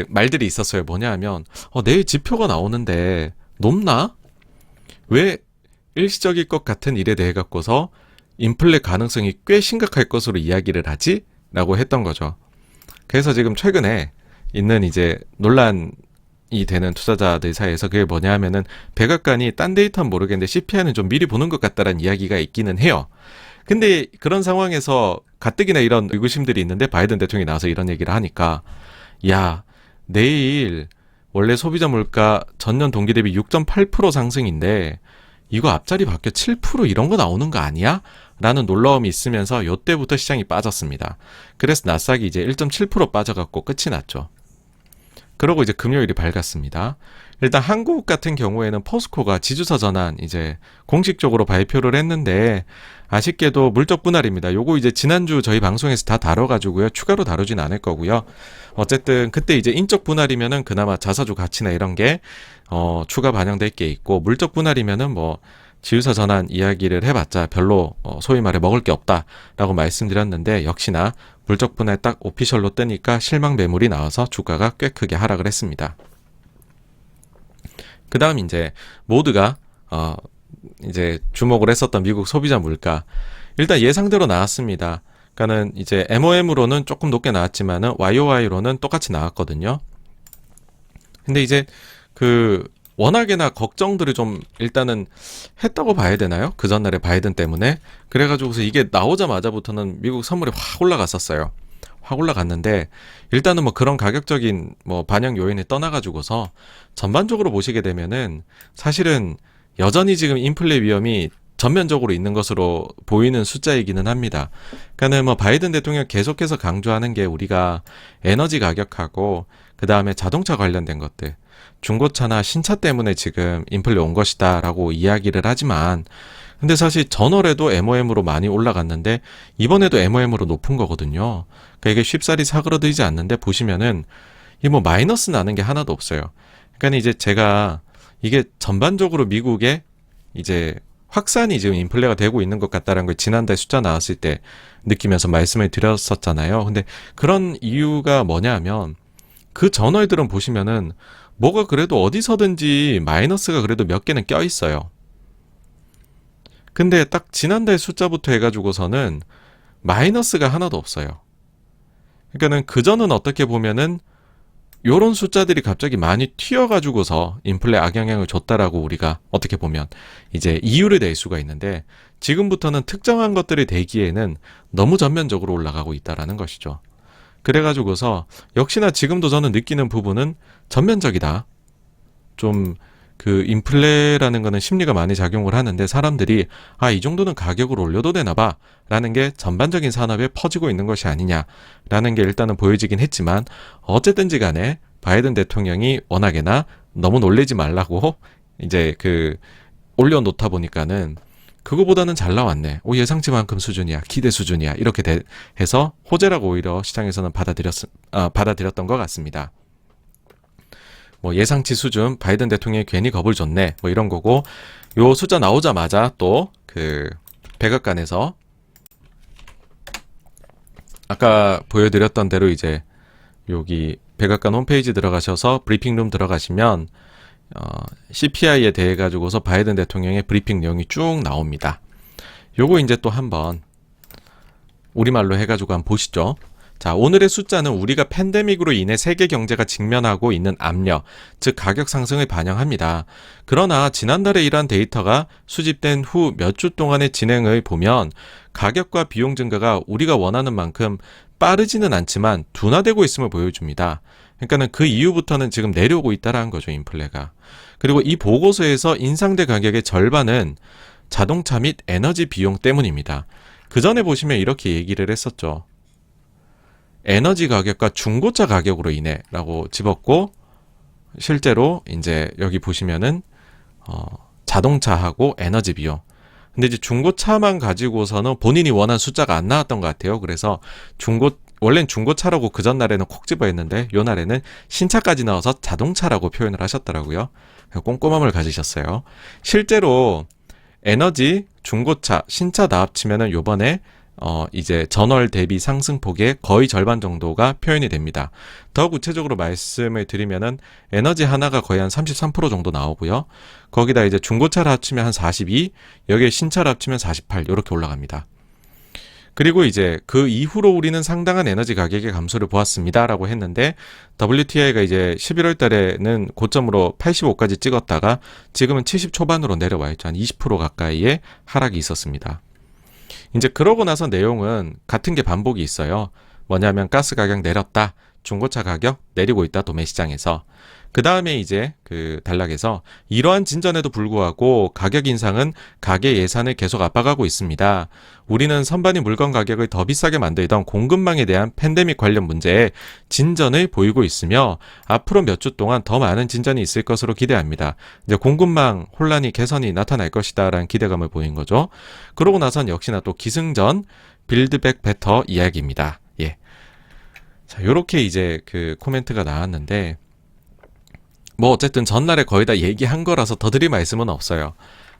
말들이 있었어요. 뭐냐 하면 내일 지표가 나오는데 높나? 왜 일시적일 것 같은 일에 대해 갖고서 인플레 가능성이 꽤 심각할 것으로 이야기를 하지? 라고 했던 거죠. 그래서 지금 최근에 있는 이제 논란이 되는 투자자들 사이에서 그게 뭐냐 하면은 백악관이 딴 데이터는 모르겠는데 CPI는 좀 미리 보는 것 같다라는 이야기가 있기는 해요. 근데 그런 상황에서 가뜩이나 이런 의구심들이 있는데 바이든 대통령이 나와서 이런 얘기를 하니까 야, 내일 원래 소비자 물가 전년 동기 대비 6.8% 상승인데 이거 앞자리 바뀌어 7% 이런 거 나오는 거 아니야? 라는 놀라움이 있으면서 요때부터 시장이 빠졌습니다. 그래서 나스닥이 이제 1.7% 빠져갖고 끝이 났죠. 그러고 이제 금요일이 밝았습니다. 일단 한국 같은 경우에는 포스코가 지주사 전환 이제 공식적으로 발표를 했는데 아쉽게도 물적 분할입니다. 요거 이제 지난주 저희 방송에서 다 다뤄가지고요. 추가로 다루진 않을 거고요. 어쨌든 그때 이제 인적 분할이면은 그나마 자사주 가치나 이런 게 추가 반영될 게 있고 물적 분할이면은 뭐 지주사 전환 이야기를 해봤자 별로 소위 말해 먹을 게 없다라고 말씀드렸는데 역시나 물적 분할 딱 오피셜로 뜨니까 실망 매물이 나와서 주가가 꽤 크게 하락을 했습니다. 그 다음 이제 모두가 이제 주목을 했었던 미국 소비자 물가. 일단 예상대로 나왔습니다. 그러니까는 이제 MOM으로는 조금 높게 나왔지만은 YOY로는 똑같이 나왔거든요. 근데 이제 그 워낙에나 걱정들을 좀 일단은 했다고 봐야 되나요? 그 전날에 바이든 때문에. 그래가지고서 이게 나오자마자부터는 미국 선물이 확 올라갔었어요. 확 올라갔는데 일단은 뭐 그런 가격적인 뭐 반영 요인을 떠나가지고서 전반적으로 보시게 되면은 사실은 여전히 지금 인플레 위험이 전면적으로 있는 것으로 보이는 숫자이기는 합니다. 그러니까는 뭐 바이든 대통령 계속해서 강조하는 게 우리가 에너지 가격하고 그 다음에 자동차 관련된 것들, 중고차나 신차 때문에 지금 인플레 온 것이다라고 이야기를 하지만 근데 사실 전월에도 MOM으로 많이 올라갔는데 이번에도 MOM으로 높은 거거든요. 그러니까 이게 쉽사리 사그러들지 않는데 보시면은 이게 뭐 마이너스 나는 게 하나도 없어요. 그러니까 이제 제가 이게 전반적으로 미국의 이제 확산이 지금 인플레가 되고 있는 것 같다라는 걸 지난달 숫자 나왔을 때 느끼면서 말씀을 드렸었잖아요. 근데 그런 이유가 뭐냐 하면 그 전월들은 보시면은 뭐가 그래도 어디서든지 마이너스가 그래도 몇 개는 껴 있어요. 근데 딱 지난달 숫자부터 해가지고서는 마이너스가 하나도 없어요. 그러니까는 그전은 어떻게 보면은 요런 숫자들이 갑자기 많이 튀어가지고서 인플레 악영향을 줬다라고 우리가 어떻게 보면 이제 이유를 낼 수가 있는데 지금부터는 특정한 것들이 되기에는 너무 전면적으로 올라가고 있다라는 것이죠. 그래가지고서 역시나 지금도 저는 느끼는 부분은 전면적이다. 좀 그 인플레라는 거는 심리가 많이 작용을 하는데 사람들이 이 정도는 가격을 올려도 되나 봐 라는 게 전반적인 산업에 퍼지고 있는 것이 아니냐라는 게 일단은 보여지긴 했지만 어쨌든지 간에 바이든 대통령이 워낙에나 너무 놀래지 말라고 이제 그 올려놓다 보니까는 그거보다는 잘 나왔네. 예상치만큼 수준이야. 기대 수준이야. 이렇게 해서 호재라고 오히려 시장에서는 받아들였던 것 같습니다. 뭐 예상치 수준, 바이든 대통령이 괜히 겁을 줬네. 뭐 이런 거고, 요 숫자 나오자마자 또 그 백악관에서 아까 보여드렸던 대로 이제 여기 백악관 홈페이지 들어가셔서 브리핑룸 들어가시면 CPI에 대해 가지고서 바이든 대통령의 브리핑 내용이 쭉 나옵니다. 요거 이제 또 한번 우리말로 해가지고 한번 보시죠. 자, 오늘의 숫자는 우리가 팬데믹으로 인해 세계 경제가 직면하고 있는 압력, 즉 가격 상승을 반영합니다. 그러나 지난달에 이러한 데이터가 수집된 후 몇 주 동안의 진행을 보면 가격과 비용 증가가 우리가 원하는 만큼 빠르지는 않지만 둔화되고 있음을 보여줍니다. 그러니까는 그 이후부터는 지금 내려오고 있다라는 거죠, 인플레가. 그리고 이 보고서에서 인상된 가격의 절반은 자동차 및 에너지 비용 때문입니다. 그 전에 보시면 이렇게 얘기를 했었죠. 에너지 가격과 중고차 가격으로 인해 라고 집었고 실제로 이제 여기 보시면은 자동차하고 에너지 비용. 근데 이제 중고차만 가지고서는 본인이 원한 숫자가 안 나왔던 것 같아요. 그래서 원래는 중고차라고 그 전날에는 콕 집어했는데 요 날에는 신차까지 나와서 자동차라고 표현을 하셨더라고요. 꼼꼼함을 가지셨어요. 실제로 에너지, 중고차, 신차 다 합치면은 요번에 이제 전월 대비 상승폭의 거의 절반 정도가 표현이 됩니다. 더 구체적으로 말씀을 드리면은 에너지 하나가 거의 한 33% 정도 나오고요. 거기다 이제 중고차를 합치면 한 42, 여기에 신차를 합치면 48 이렇게 올라갑니다. 그리고 이제 그 이후로 우리는 상당한 에너지 가격의 감소를 보았습니다라고 했는데 WTI가 이제 11월 달에는 고점으로 85까지 찍었다가 지금은 70 초반으로 내려와 있죠. 한 20% 가까이의 하락이 있었습니다. 이제 그러고 나서 내용은 같은 게 반복이 있어요. 뭐냐면 가스 가격 내렸다. 중고차 가격 내리고 있다. 도매 시장에서. 그 다음에 이제 그 단락에서 이러한 진전에도 불구하고 가격 인상은 가계 예산을 계속 압박하고 있습니다. 우리는 선반위 물건 가격을 더 비싸게 만들던 공급망에 대한 팬데믹 관련 문제에 진전을 보이고 있으며 앞으로 몇 주 동안 더 많은 진전이 있을 것으로 기대합니다. 이제 공급망 혼란이 개선이 나타날 것이다라는 기대감을 보인 거죠. 그러고 나선 역시나 또 기승전 빌드백 베터 이야기입니다. 예. 자, 요렇게 이제 그 코멘트가 나왔는데 뭐 어쨌든 전날에 거의 다 얘기한 거라서 더 드릴 말씀은 없어요.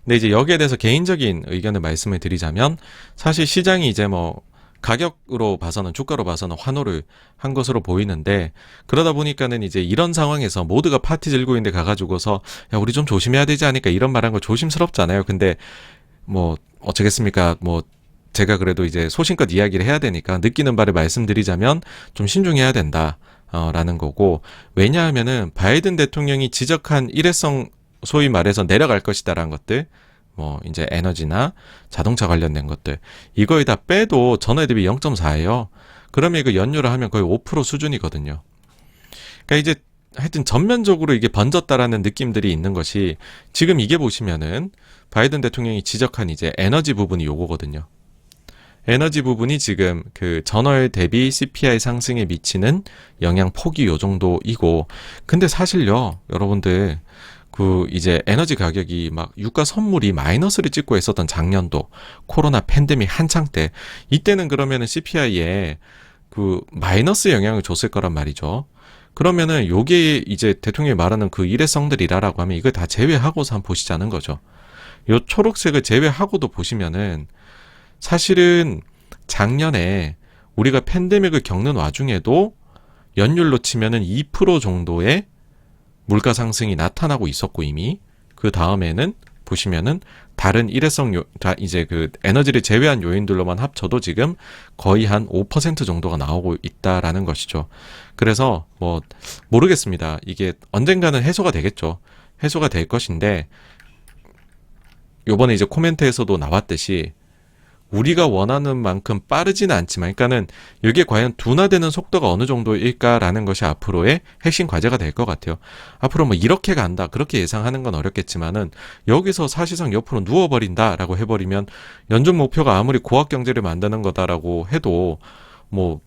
근데 이제 여기에 대해서 개인적인 의견을 말씀을 드리자면 사실 시장이 이제 뭐 가격으로 봐서는 주가로 봐서는 환호를 한 것으로 보이는데 그러다 보니까는 이제 이런 상황에서 모두가 파티 들고 있는데 가가지고서 야 우리 좀 조심해야 되지 않을까 이런 말한 거 조심스럽잖아요. 근데 뭐 어쩌겠습니까? 뭐 제가 그래도 이제 소신껏 이야기를 해야 되니까 느끼는 바를 말씀드리자면 좀 신중해야 된다. 라는 거고, 왜냐하면은 바이든 대통령이 지적한 일회성, 소위 말해서 내려갈 것이다라는 것들, 뭐 이제 에너지나 자동차 관련된 것들, 이거에 다 빼도 전월 대비 0.4예요. 그러면 이거 연유를 하면 거의 5% 수준이거든요. 그러니까 이제 하여튼 전면적으로 이게 번졌다라는 느낌들이 있는 것이, 지금 이게 보시면은 바이든 대통령이 지적한 이제 에너지 부분이 요거거든요. 에너지 부분이 지금 그 전월 대비 CPI 상승에 미치는 영향 폭이 요 정도이고, 근데 사실요, 여러분들, 그 이제 에너지 가격이 막 유가 선물이 마이너스를 찍고 있었던 작년도 코로나 팬데믹 한창 때, 이때는 그러면은 CPI에 그 마이너스 영향을 줬을 거란 말이죠. 그러면은 요게 이제 대통령이 말하는 그 일회성들이라라고 하면 이걸 다 제외하고서 한번 보시자는 거죠. 요 초록색을 제외하고도 보시면은 사실은 작년에 우리가 팬데믹을 겪는 와중에도 연율로 치면은 2% 정도의 물가 상승이 나타나고 있었고, 이미 그 다음에는 보시면은 다른 일회성 이제 그 에너지를 제외한 요인들로만 합쳐도 지금 거의 한 5% 정도가 나오고 있다라는 것이죠. 그래서 뭐 모르겠습니다. 이게 언젠가는 해소가 되겠죠. 해소가 될 것인데, 요번에 이제 코멘트에서도 나왔듯이 우리가 원하는 만큼 빠르지는 않지만, 그러니까는 이게 과연 둔화되는 속도가 어느 정도일까라는 것이 앞으로의 핵심 과제가 될 것 같아요. 앞으로 뭐 이렇게 간다, 그렇게 예상하는 건 어렵겠지만은, 여기서 사실상 옆으로 누워버린다라고 해버리면, 연준 목표가 아무리 고학 경제를 만드는 거다라고 해도 뭐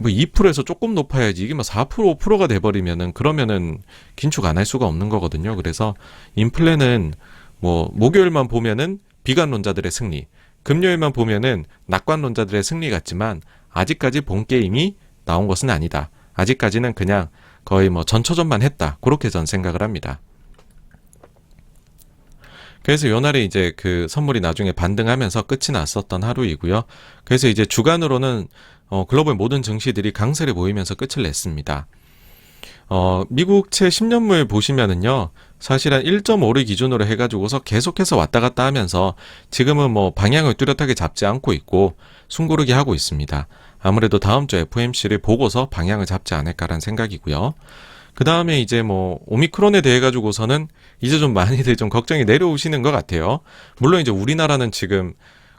2%에서 조금 높아야지, 이게 뭐 4%, 5%가 돼버리면은, 그러면은 긴축 안 할 수가 없는 거거든요. 그래서 인플레는 뭐 목요일만 보면은 비관론자들의 승리, 금요일만 보면은 낙관론자들의 승리 같지만, 아직까지 본 게임이 나온 것은 아니다. 아직까지는 그냥 거의 뭐 전초전만 했다, 그렇게 전 생각을 합니다. 그래서 요날에 이제 그 선물이 나중에 반등하면서 끝이 났었던 하루이고요. 그래서 이제 주간으로는 글로벌 모든 증시들이 강세를 보이면서 끝을 냈습니다. 미국채 10년물 보시면은요, 사실 한 1.5를 기준으로 해가지고서 계속해서 왔다 갔다 하면서 지금은 뭐 방향을 뚜렷하게 잡지 않고 있고 숨고르기 하고 있습니다. 아무래도 다음 주 FOMC를 보고서 방향을 잡지 않을까라는 생각이고요. 그 다음에 이제 뭐 오미크론에 대해 가지고서는 이제 좀 많이들 좀 걱정이 내려오시는 것 같아요. 물론 이제 우리나라는 지금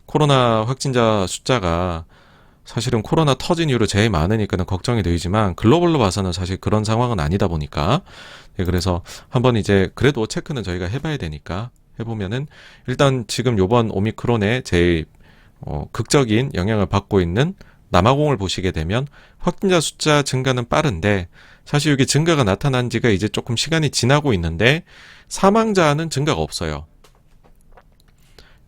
코로나 확진자 숫자가 사실은 코로나 터진 이후로 제일 많으니까는 걱정이 되지만, 글로벌로 봐서는 사실 그런 상황은 아니다 보니까, 그래서 한번 이제 그래도 체크는 저희가 해봐야 되니까 해보면은, 일단 지금 요번 오미크론에 제일 극적인 영향을 받고 있는 남아공을 보시게 되면 확진자 숫자 증가는 빠른데, 사실 이게 증가가 나타난 지가 이제 조금 시간이 지나고 있는데 사망자는 증가가 없어요.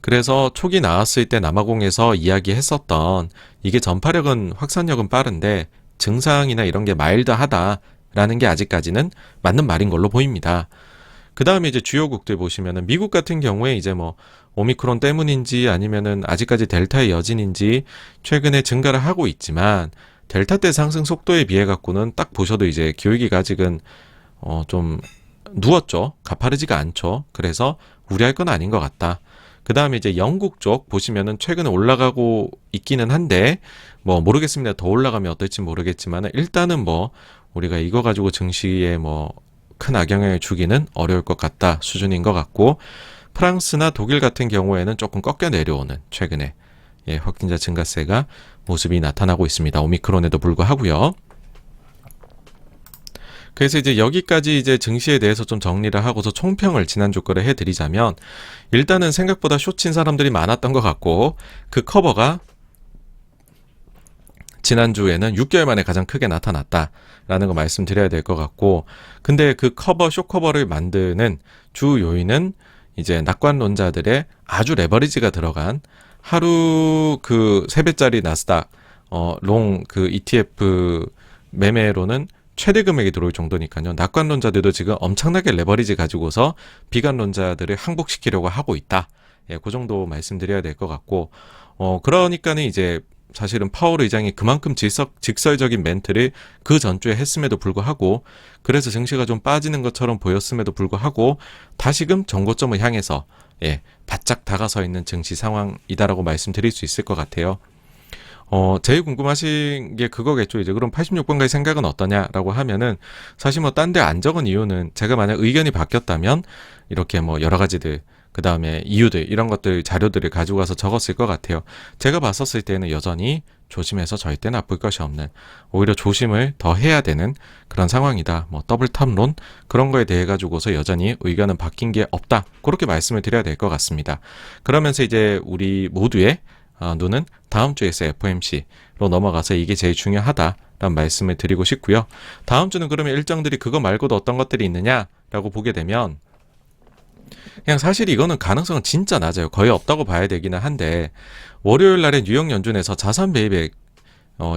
그래서 초기 나왔을 때 남아공에서 이야기했었던, 이게 전파력은, 확산력은 빠른데 증상이나 이런 게 마일드하다라는 게 아직까지는 맞는 말인 걸로 보입니다. 그 다음에 이제 주요국들 보시면은 미국 같은 경우에 이제 뭐 오미크론 때문인지 아니면은 아직까지 델타의 여진인지 최근에 증가를 하고 있지만, 델타 때 상승 속도에 비해 갖고는 딱 보셔도 이제 기울기가 아직은 좀 누웠죠. 가파르지가 않죠. 그래서 우려할 건 아닌 것 같다. 그 다음에 이제 영국 쪽 보시면은 최근에 올라가고 있기는 한데, 뭐 모르겠습니다. 더 올라가면 어떨지 모르겠지만, 일단은 뭐 우리가 이거 가지고 증시에 뭐 큰 악영향을 주기는 어려울 것 같다 수준인 것 같고, 프랑스나 독일 같은 경우에는 조금 꺾여 내려오는 최근에 확진자 증가세가 모습이 나타나고 있습니다. 오미크론에도 불구하고요. 그래서 이제 여기까지 이제 증시에 대해서 좀 정리를 하고서 총평을 지난주 거를 해드리자면, 일단은 생각보다 숏친 사람들이 많았던 것 같고, 그 커버가 지난주에는 6개월 만에 가장 크게 나타났다라는 거 말씀드려야 될 것 같고, 근데 그 숏 커버를 만드는 주 요인은 이제 낙관론자들의 아주 레버리지가 들어간 하루 그 3배짜리 나스닥 롱 그 ETF 매매로는 최대 금액이 들어올 정도니까요. 낙관론자들도 지금 엄청나게 레버리지 가지고서 비관론자들을 항복시키려고 하고 있다. 그 정도 말씀드려야 될 것 같고, 그러니까는 이제 사실은 파월 의장이 그만큼 직설적인 멘트를 그 전주에 했음에도 불구하고, 그래서 증시가 좀 빠지는 것처럼 보였음에도 불구하고 다시금 정고점을 향해서 예, 바짝 다가서 있는 증시 상황이다라고 말씀드릴 수 있을 것 같아요. 제일 궁금하신 게 그거겠죠. 이제 그럼 86번가의 생각은 어떠냐라고 하면은 사실 뭐 딴 데 안 적은 이유는 제가 만약 의견이 바뀌었다면 이렇게 뭐 여러 가지들 그 다음에 이유들 이런 것들 자료들을 가지고 가서 적었을 것 같아요. 제가 봤었을 때는 여전히 조심해서 절대 나쁠 것이 없는 오히려 조심을 더 해야 되는 그런 상황이다. 뭐 더블탑론 그런 거에 대해 가지고서 여전히 의견은 바뀐 게 없다. 그렇게 말씀을 드려야 될 것 같습니다. 그러면서 이제 우리 모두의 눈은 다음 주에서 FOMC로 넘어가서 이게 제일 중요하다라는 말씀을 드리고 싶고요. 다음 주는 그러면 일정들이 그거 말고도 어떤 것들이 있느냐라고 보게 되면 그냥 사실 이거는 가능성은 진짜 낮아요. 거의 없다고 봐야 되기는 한데 월요일 날에 뉴욕 연준에서 자산 매입액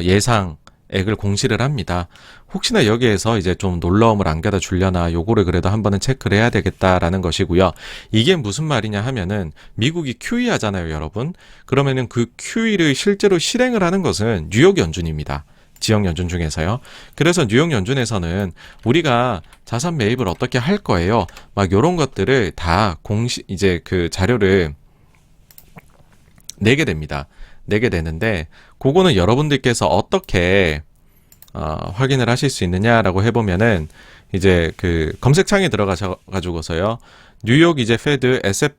예상액을 공시를 합니다. 혹시나 여기에서 이제 좀 놀라움을 안겨다 주려나 요거를 그래도 한번은 체크를 해야 되겠다라는 것이고요. 이게 무슨 말이냐 하면은 미국이 QE 하잖아요, 여러분. 그러면은 그 QE를 실제로 실행을 하는 것은 뉴욕 연준입니다. 지역 연준 중에서요. 그래서 뉴욕 연준에서는 우리가 자산 매입을 어떻게 할 거예요. 막 요런 것들을 다 이제 그 자료를 내게 됩니다. 내게 되는데 그거는 여러분들께서 어떻게 확인을 하실 수 있느냐라고 해보면은 이제 그 검색창에 들어가셔 가지고서요. 뉴욕 이제 페드 에셋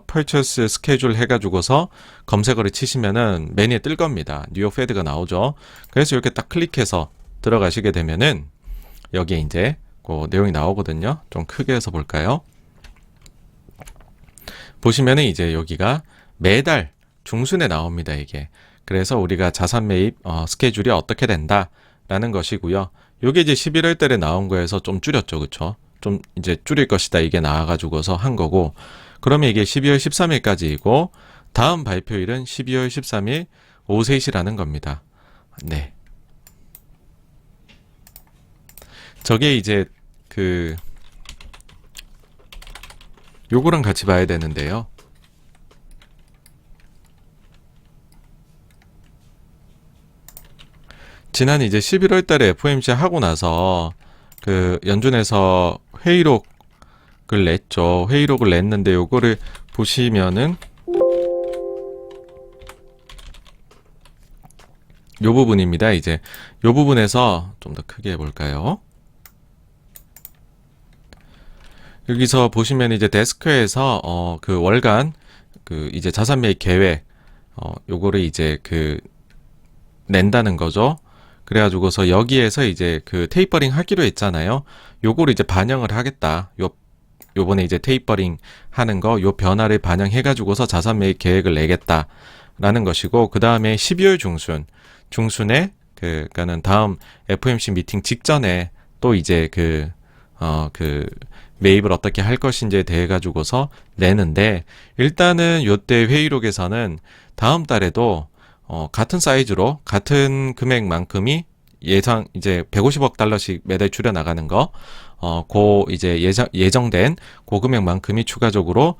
퍼체스 스케줄 해가지고서 검색어를 치시면은 메뉴에 뜰 겁니다. 뉴욕 페드가 나오죠. 그래서 이렇게 딱 클릭해서 들어가시게 되면은 여기에 이제 그 내용이 나오거든요. 좀 크게 해서 볼까요? 보시면은 이제 여기가 매달 중순에 나옵니다. 이게. 그래서 우리가 자산 매입 스케줄이 어떻게 된다라는 것이고요. 요게 이제 11월 달에 나온 거에서 좀 줄였죠. 그쵸? 좀 이제 줄일 것이다. 이게 나와가지고서 한 거고. 그러면 이게 12월 13일까지이고 다음 발표일은 12월 13일 오후 3시라는 겁니다. 네. 저게 이제 요거랑 같이 봐야 되는데요. 지난 이제 11월 달에 FOMC 하고 나서 그 연준에서 회의록을 냈죠. 회의록을 냈는데 요거를 보시면은 요 부분입니다. 이제 요 부분에서 좀 더 크게 해볼까요? 여기서 보시면 이제 데스크에서 그 월간 그 이제 자산 매입 계획 요거를 이제 낸다는 거죠. 그래가지고서 여기에서 이제 그 테이퍼링 하기로 했잖아요. 요거를 이제 반영을 하겠다. 요번에 이제 테이퍼링 하는 거, 요 변화를 반영해가지고서 자산 매입 계획을 내겠다라는 것이고, 그 다음에 12월 중순에 그러니까는 다음 FOMC 미팅 직전에 또 이제 매입을 어떻게 할 것인지에 대해 가지고서 내는데, 일단은 요때 회의록에서는 다음 달에도 같은 사이즈로 같은 금액만큼이 예상 이제 150억 달러씩 매달 줄여 나가는 거, 이제 예정된 그 금액만큼이 추가적으로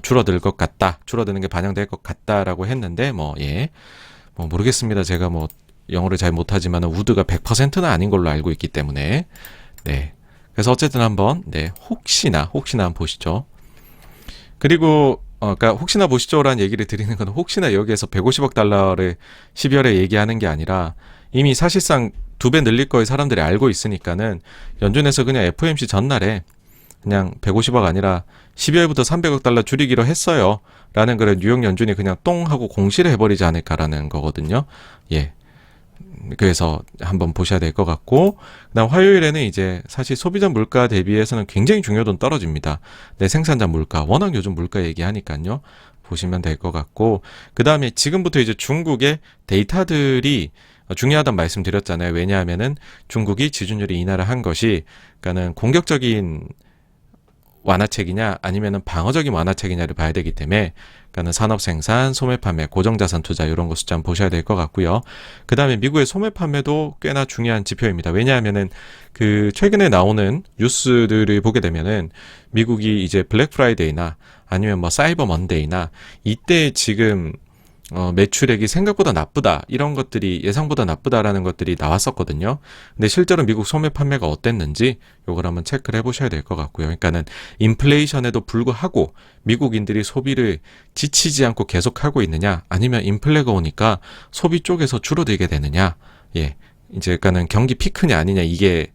줄어들 것 같다, 줄어드는 게 반영될 것 같다라고 했는데 뭐 모르겠습니다. 제가 뭐 영어를 잘 못하지만 우드가 100%는 아닌 걸로 알고 있기 때문에 네. 그래서 어쨌든 한번 혹시나 한번 보시죠. 그리고 그러니까 혹시나 보시죠라는 얘기를 드리는 건 혹시나 여기에서 150억 달러를 12월에 얘기하는 게 아니라 이미 사실상 2배 늘릴 거에 사람들이 알고 있으니까는 연준에서 그냥 FOMC 전날에 그냥 150억 아니라 12월부터 300억 달러 줄이기로 했어요. 라는 거를 뉴욕 연준이 그냥 똥 하고 공시를 해버리지 않을까라는 거거든요. 예. 그래서 한번 보셔야 될 것 같고, 그다음 화요일에는 이제 사실 소비자 물가 대비해서는 굉장히 중요도는 떨어집니다. 내 생산자 물가, 워낙 요즘 물가 얘기하니까요. 보시면 될 것 같고, 그 다음에 지금부터 이제 중국의 데이터들이 중요하다는 말씀드렸잖아요. 왜냐하면은 중국이 지준율이 인하를 한 것이, 그러니까는 공격적인 완화책이냐 아니면은 방어적인 완화책이냐를 봐야 되기 때문에, 그러니까는 산업 생산, 소매 판매, 고정자산 투자 이런 거 숫자 한번 보셔야 될 것 같고요. 그 다음에 미국의 소매 판매도 꽤나 중요한 지표입니다. 왜냐하면은 최근에 나오는 뉴스들을 보게 되면은 미국이 이제 블랙 프라이데이나 아니면 뭐 사이버 먼데이나 이때 지금 매출액이 생각보다 나쁘다, 이런 것들이 예상보다 나쁘다라는 것들이 나왔었거든요. 근데 실제로 미국 소매 판매가 어땠는지 요걸 한번 체크를 해보셔야 될 것 같고요. 그러니까는 인플레이션에도 불구하고 미국인들이 소비를 지치지 않고 계속하고 있느냐, 아니면 인플레가 오니까 소비 쪽에서 줄어들게 되느냐, 예, 이제 그러니까는 경기 피크냐 아니냐, 이게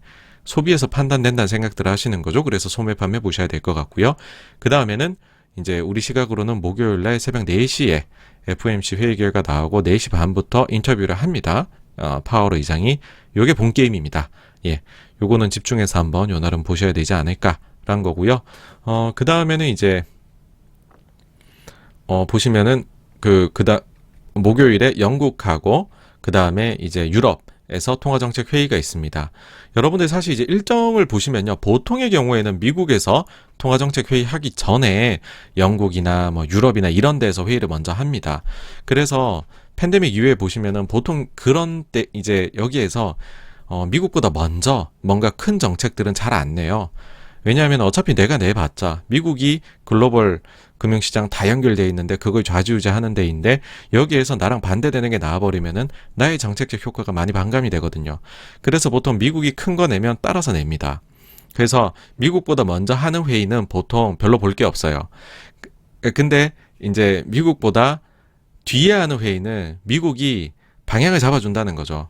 소비에서 판단된다는 생각들을 하시는 거죠. 그래서 소매 판매 보셔야 될 것 같고요. 그 다음에는 이제 우리 시각으로는 목요일 날 새벽 4시에 FOMC 회의 결과 나오고 4시 반부터 인터뷰를 합니다. 파월 의장이. 요게 본 게임입니다. 예. 요거는 집중해서 한번 요날은 보셔야 되지 않을까라는 거고요. 그 다음에는 이제 보시면은 목요일에 영국하고 그 다음에 이제 유럽에서 통화정책 회의가 있습니다. 여러분들 사실 이제 일정을 보시면요, 보통의 경우에는 미국에서 통화정책 회의 하기 전에 영국이나 뭐 유럽이나 이런 데서 회의를 먼저 합니다. 그래서 팬데믹 이후에 보시면은 보통 그런 때 이제 여기에서 미국보다 먼저 뭔가 큰 정책들은 잘 안 내요. 왜냐하면 어차피 내가 내봤자 미국이 글로벌 금융시장 다 연결되어 있는데 그걸 좌지우지하는 데인데 여기에서 나랑 반대되는 게 나와버리면은 나의 정책적 효과가 많이 반감이 되거든요. 그래서 보통 미국이 큰 거 내면 따라서 냅니다. 그래서 미국보다 먼저 하는 회의는 보통 별로 볼 게 없어요. 근데 이제 미국보다 뒤에 하는 회의는 미국이 방향을 잡아준다는 거죠.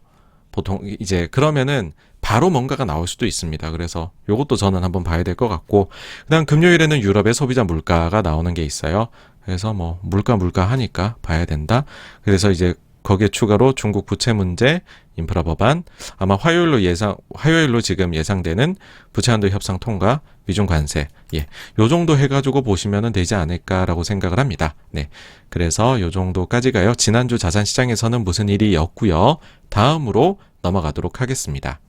보통 이제 그러면은 바로 뭔가가 나올 수도 있습니다. 그래서 요것도 저는 한번 봐야 될 것 같고, 그다음 금요일에는 유럽의 소비자 물가가 나오는 게 있어요. 그래서 뭐 물가 하니까 봐야 된다. 그래서 이제 거기에 추가로 중국 부채 문제, 인프라 법안, 아마 화요일로 지금 예상되는 부채한도 협상 통과, 미중 관세, 예, 요 정도 해가지고 보시면은 되지 않을까라고 생각을 합니다. 네, 그래서 요 정도까지가요. 지난주 자산 시장에서는 무슨 일이었고요. 다음으로 넘어가도록 하겠습니다.